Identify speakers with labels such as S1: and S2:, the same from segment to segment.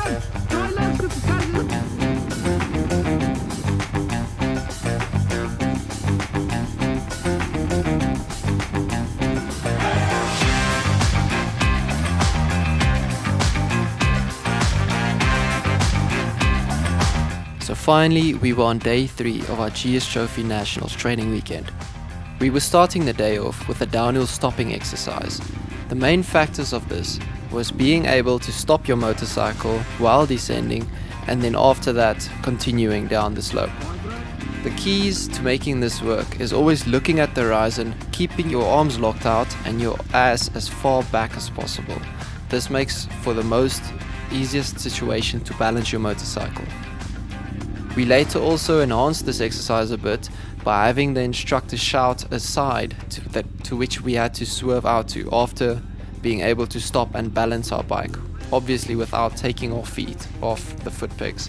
S1: So finally, we were on day 3 of our GS Trophy Nationals training weekend. We were starting the day off with a downhill stopping exercise. The main factors of this was being able to stop your motorcycle while descending, and then after that continuing down the slope. The keys to making this work is always looking at the horizon, keeping your arms locked out and your ass as far back as possible. This makes for the most easiest situation to balance your motorcycle. We later also enhanced this exercise a bit by having the instructor shout a side to which we had to swerve out to after being able to stop and balance our bike, obviously without taking our feet off the foot pegs.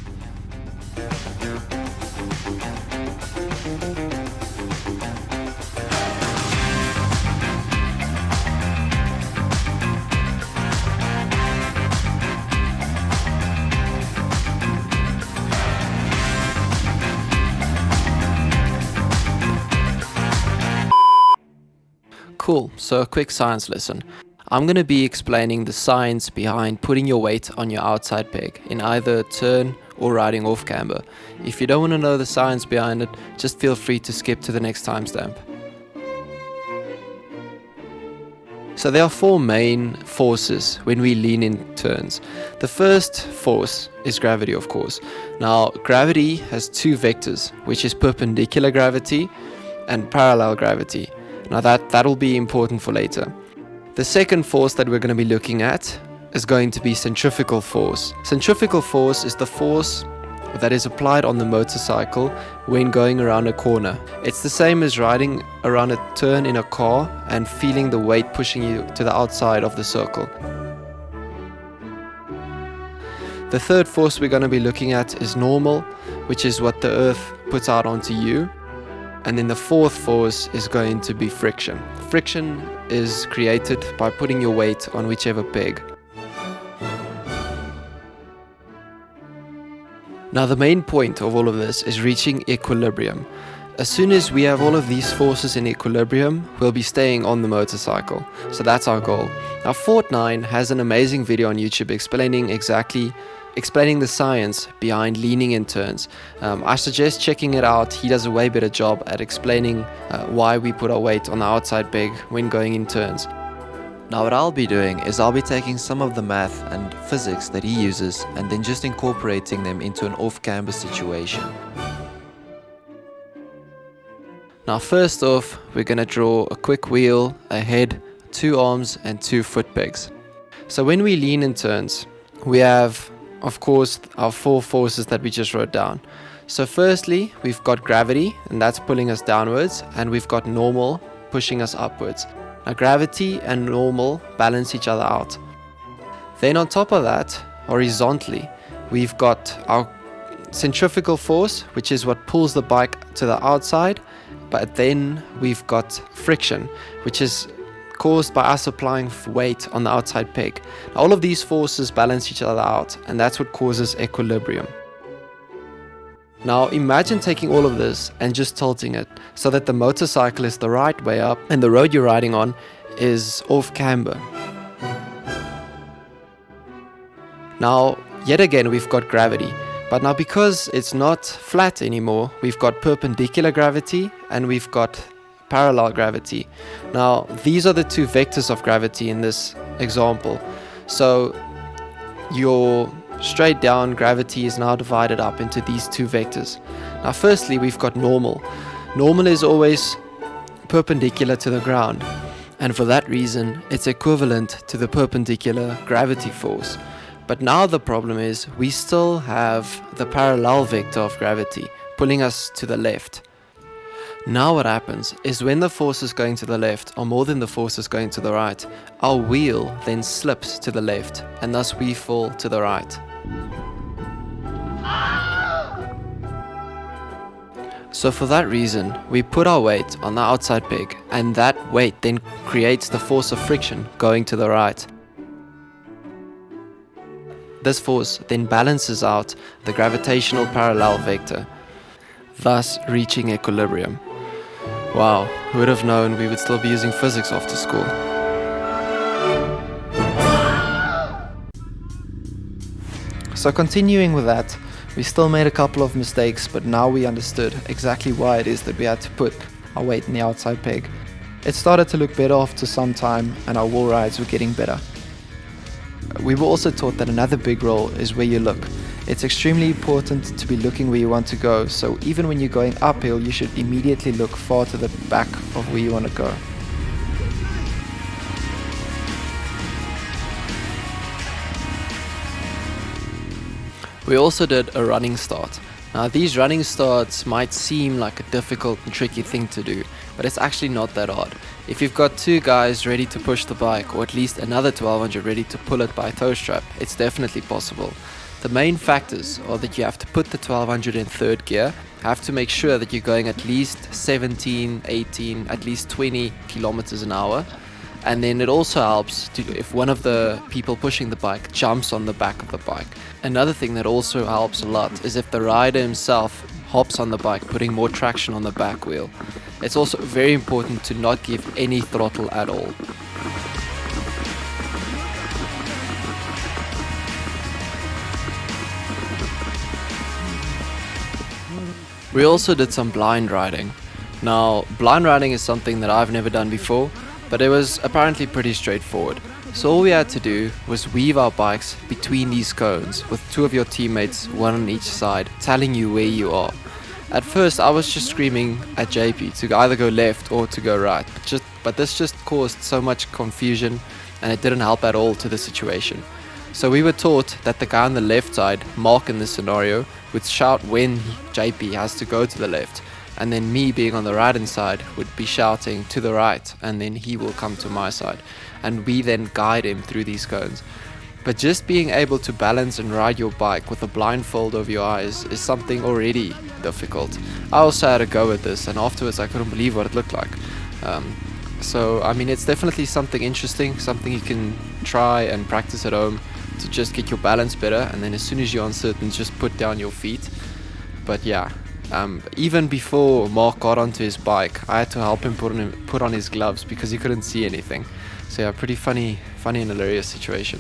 S1: Cool, so a quick science lesson. I'm going to be explaining the science behind putting your weight on your outside peg in either a turn or riding off camber. If you don't want to know the science behind it, just feel free to skip to the next timestamp. So there are 4 main forces when we lean in turns. The first force is gravity, of course. Now, gravity has 2 vectors, which is perpendicular gravity and parallel gravity. Now that'll be important for later. The second force that we're going to be looking at is going to be centrifugal force. Centrifugal force is the force that is applied on the motorcycle when going around a corner. It's the same as riding around a turn in a car and feeling the weight pushing you to the outside of the circle. The third force we're going to be looking at is normal, which is what the earth puts out onto you. And then the fourth force is going to be friction. Friction is created by putting your weight on whichever peg. Now the main point of all of this is reaching equilibrium. As soon as we have all of these forces in equilibrium, we'll be staying on the motorcycle. So that's our goal. Now Fort9 has an amazing video on YouTube explaining the science behind leaning in turns. I suggest checking it out. He does a way better job at explaining why we put our weight on the outside peg when going in turns.
S2: Now what I'll be doing is I'll be taking some of the math and physics that he uses and then just incorporating them into an off-camber situation.
S1: Now first off, we're going to draw a quick wheel, a head, 2 arms and 2 foot pegs. So when we lean in turns, we have, of course, our 4 forces that we just wrote down. So firstly, we've got gravity, and that's pulling us downwards, and we've got normal pushing us upwards. Now gravity and normal balance each other out. Then on top of that, horizontally, we've got our centrifugal force, which is what pulls the bike to the outside, but then we've got friction, which is caused by us applying weight on the outside peg. Now, all of these forces balance each other out, and that's what causes equilibrium. Now imagine taking all of this and just tilting it so that the motorcycle is the right way up and the road you're riding on is off camber. Now yet again we've got gravity, but now because it's not flat anymore, we've got perpendicular gravity and we've got parallel gravity. Now these are the 2 vectors of gravity in this example. So your straight down gravity is now divided up into these 2 vectors. Now firstly, we've got normal. Normal is always perpendicular to the ground, and for that reason it's equivalent to the perpendicular gravity force. But now the problem is we still have the parallel vector of gravity pulling us to the left. Now what happens is when the forces going to the left are more than the forces going to the right, our wheel then slips to the left and thus we fall to the right. So for that reason, we put our weight on the outside peg, and that weight then creates the force of friction going to the right. this force then balances out the gravitational parallel vector, thus reaching equilibrium. Wow, who would have known we would still be using physics after school? So continuing with that, we still made a couple of mistakes, but now we understood exactly why it is that we had to put our weight in the outside peg. It started to look better after some time, and our wall rides were getting better. We were also taught that another big role is where you look. It's extremely important to be looking where you want to go, so even when you're going uphill, you should immediately look far to the back of where you want to go. We also did a running start. Now these running starts might seem like a difficult and tricky thing to do, but it's actually not that hard. If you've got two guys ready to push the bike, or at least another 1200 ready to pull it by a tow strap, it's definitely possible. The main factors are that you have to put the 1200 in third gear, have to make sure that you're going at least 17, 18, at least 20 kilometers an hour. And then it also helps if one of the people pushing the bike jumps on the back of the bike. Another thing that also helps a lot is if the rider himself hops on the bike, putting more traction on the back wheel. It's also very important to not give any throttle at all. We also did some blind riding. Now, blind riding is something that I've never done before, but it was apparently pretty straightforward. So all we had to do was weave our bikes between these cones with two of your teammates, one on each side, telling you where you are. At first I was just screaming at JP to either go left or to go right, but this just caused so much confusion and it didn't help at all to the situation. So we were taught that the guy on the left side, Mark in this scenario, would shout when JP has to go to the left, and then me being on the right hand side would be shouting to the right, and then he will come to my side, and we then guide him through these cones. But just being able to balance and ride your bike with a blindfold over your eyes is something already difficult. I also had a go at this, and afterwards I couldn't believe what it looked like. So I mean, it's definitely something interesting, something you can try and practice at home to just get your balance better, and then as soon as you're uncertain, just put down your feet. But yeah, even before Mark got onto his bike, I had to help him put on his gloves because he couldn't see anything. So yeah, pretty funny and hilarious situation.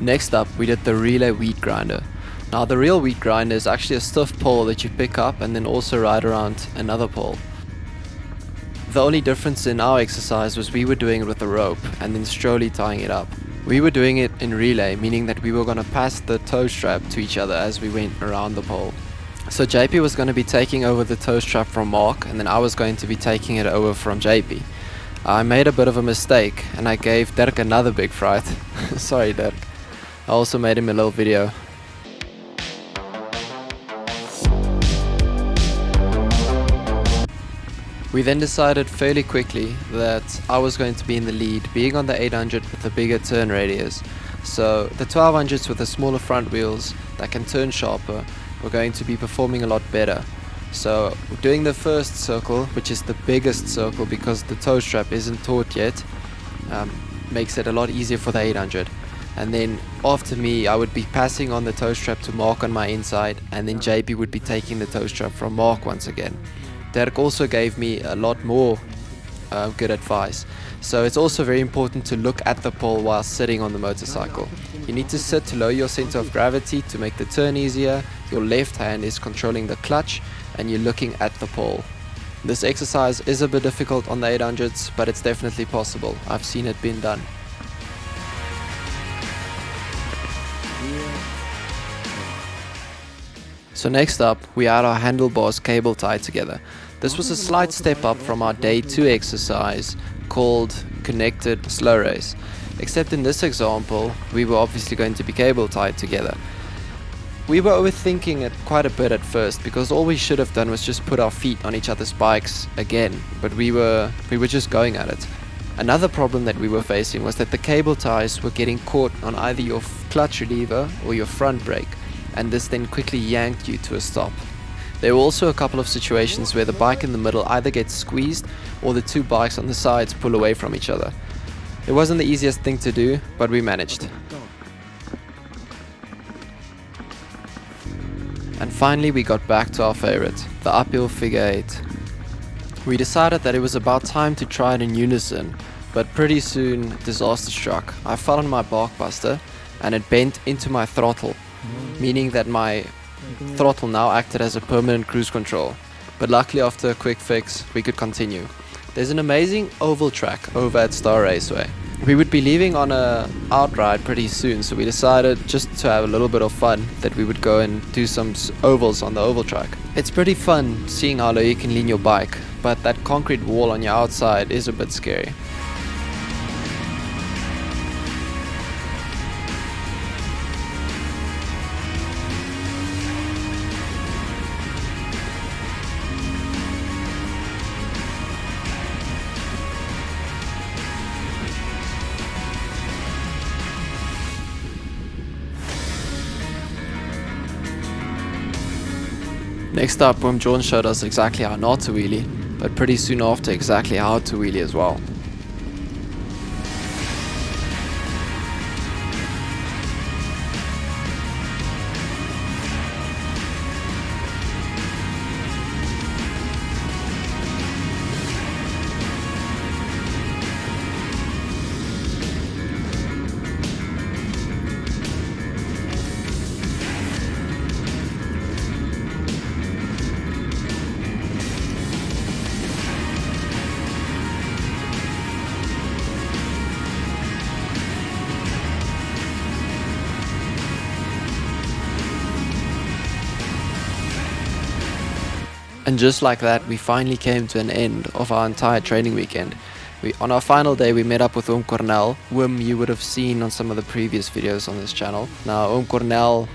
S1: Next up, we did the relay wheat grinder. Now the real wheat grinder is actually a stiff pole that you pick up and then also ride around another pole. The only difference in our exercise was we were doing it with a rope and then slowly tying it up. We were doing it in relay, meaning that we were going to pass the tow strap to each other as we went around the pole. So JP was going to be taking over the tow strap from Mark, and then I was going to be taking it over from JP. I made a bit of a mistake and I gave Dirk another big fright. Sorry Dirk. I also made him a little video. We then decided fairly quickly that I was going to be in the lead, being on the 800 with a bigger turn radius. So the 1200s with the smaller front wheels that can turn sharper were going to be performing a lot better. So doing the first circle, which is the biggest circle because the tow strap isn't taut yet, makes it a lot easier for the 800. And then after me, I would be passing on the tow strap to Mark on my inside, and then JP would be taking the tow strap from Mark once again. Dirk also gave me a lot more good advice. So it's also very important to look at the pole while sitting on the motorcycle. You need to sit to lower your center of gravity to make the turn easier. Your left hand is controlling the clutch and you're looking at the pole. This exercise is a bit difficult on the 800s, but it's definitely possible. I've seen it being done. So next up, we had our handlebars cable tied together. This was a slight step up from our day 2 exercise called connected slow race. Except in this example, we were obviously going to be cable tied together. We were overthinking it quite a bit at first because all we should have done was just put our feet on each other's bikes again, but we were just going at it. Another problem that we were facing was that the cable ties were getting caught on either your clutch reliever or your front brake, and this then quickly yanked you to a stop. There were also a couple of situations where the bike in the middle either gets squeezed or the two bikes on the sides pull away from each other. It wasn't the easiest thing to do, but we managed. And finally we got back to our favorite, the uphill figure 8. We decided that it was about time to try it in unison, but pretty soon disaster struck. I fell on my barkbuster and it bent into my throttle, meaning that my throttle now acted as a permanent cruise control. But luckily after a quick fix we could continue. There's an amazing oval track over at Star Raceway. We would be leaving on a Outride pretty soon, so we decided just to have a little bit of fun that we would go and do some ovals on the oval track. It's pretty fun seeing how low you can lean your bike, but that concrete wall on your outside is a bit scary. Next up, John showed us exactly how not to wheelie, but pretty soon after exactly how to wheelie as well. And just like that, we finally came to an end of our entire training weekend. On our final day, we met up with Cornell, whom you would have seen on some of the previous videos on this channel. Now, Cornell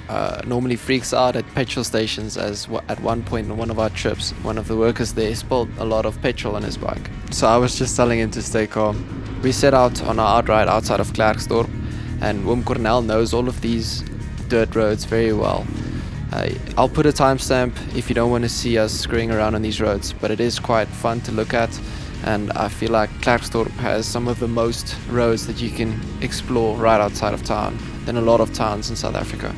S1: normally freaks out at petrol stations, as at one point on one of our trips, one of the workers there spilled a lot of petrol on his bike. So I was just telling him to stay calm. We set out on our outride outside of Klerksdorp, and Cornell knows all of these dirt roads very well. I'll put a timestamp if you don't want to see us screwing around on these roads, but it is quite fun to look at, and I feel like Klerksdorp has some of the most roads that you can explore right outside of town than a lot of towns in South Africa.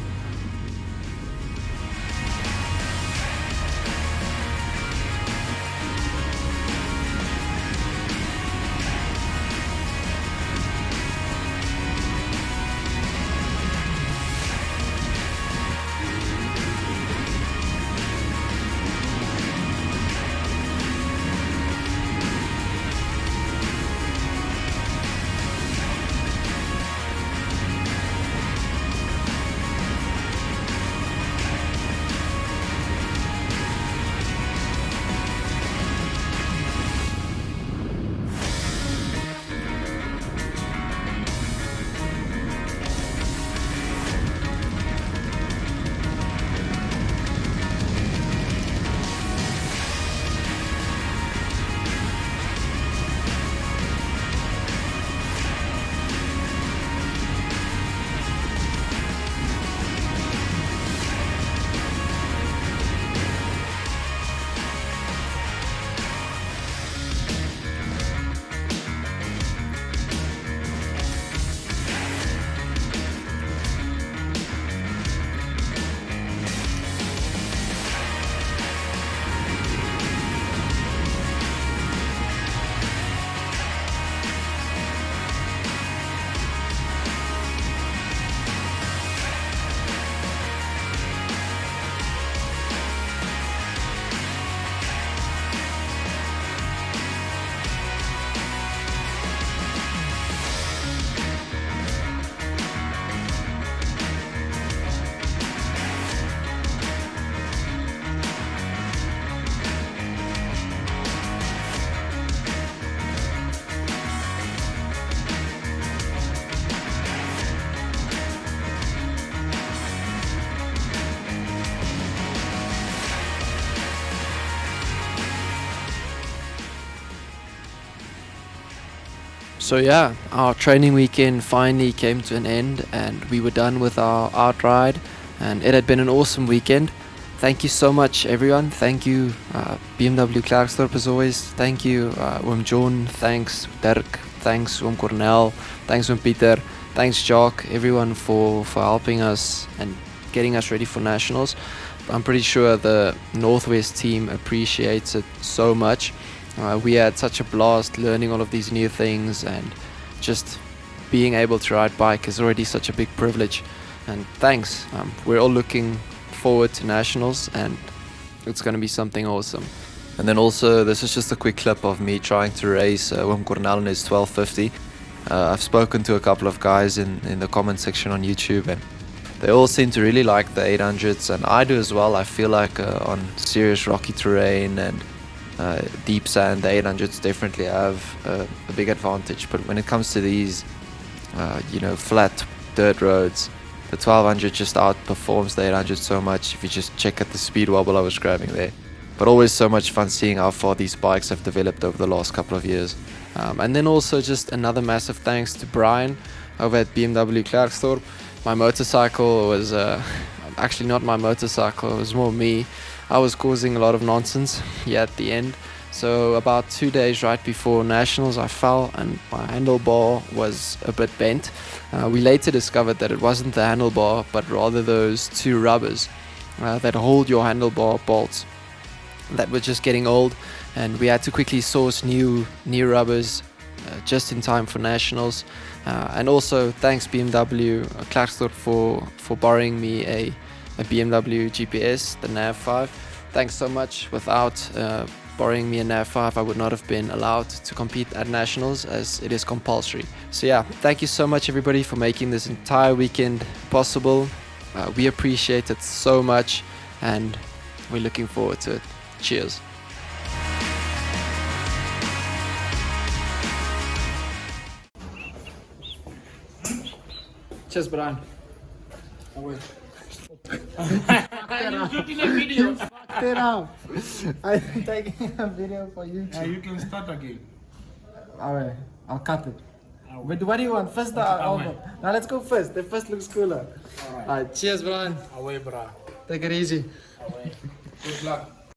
S1: So yeah, our training weekend finally came to an end and we were done with our outride, and it had been an awesome weekend. Thank you so much everyone. Thank you BMW Klerksdorp as always. Thank you Oom John, thanks Dirk, thanks Oom Cornel, thanks Oom Pieter, thanks Jock, everyone for helping us and getting us ready for nationals. I'm pretty sure the Northwest team appreciates it so much. We had such a blast learning all of these new things, and just being able to ride bike is already such a big privilege. And thanks. We're all looking forward to nationals, and it's going to be something awesome.
S2: And then also, this is just a quick clip of me trying to race Wim Cornel in his 1250. I've spoken to a couple of guys in the comment section on YouTube, and they all seem to really like the 800s, and I do as well. I feel like on serious rocky terrain and deep sand, the 800s definitely have a big advantage. But when it comes to these, flat dirt roads, the 1200 just outperforms the 800 so much. If you just check at the speed wobble I was grabbing there. But always so much fun seeing how far these bikes have developed over the last couple of years. And then also just another massive thanks to Brian over at BMW Klerksdorp. My motorcycle was actually not my motorcycle, it was more me. I was causing a lot of nonsense here at the end. So about 2 days right before nationals I fell and my handlebar was a bit bent. We later discovered that it wasn't the handlebar but rather those two rubbers that hold your handlebar bolts that were just getting old, and we had to quickly source new rubbers just in time for nationals. And also thanks BMW Klerksdorp for borrowing me a BMW GPS, the Nav 5. Thanks so much. Without borrowing me a Nav 5, I would not have been allowed to compete at nationals, as it is compulsory. So yeah, thank you so much everybody for making this entire weekend possible. We appreciate it so much, and we're looking forward to it. Cheers.
S3: Cheers, Brian.
S4: I'm shooting a video.
S3: Fuck it up. I'm taking a video for you.
S4: You can start again.
S3: Alright, I'll cut it. But what do you want? First the album. Now let's go first. The first looks cooler. Alright, cheers, Brian.
S4: Away, brah.
S3: Take it easy.
S4: Away. Good luck.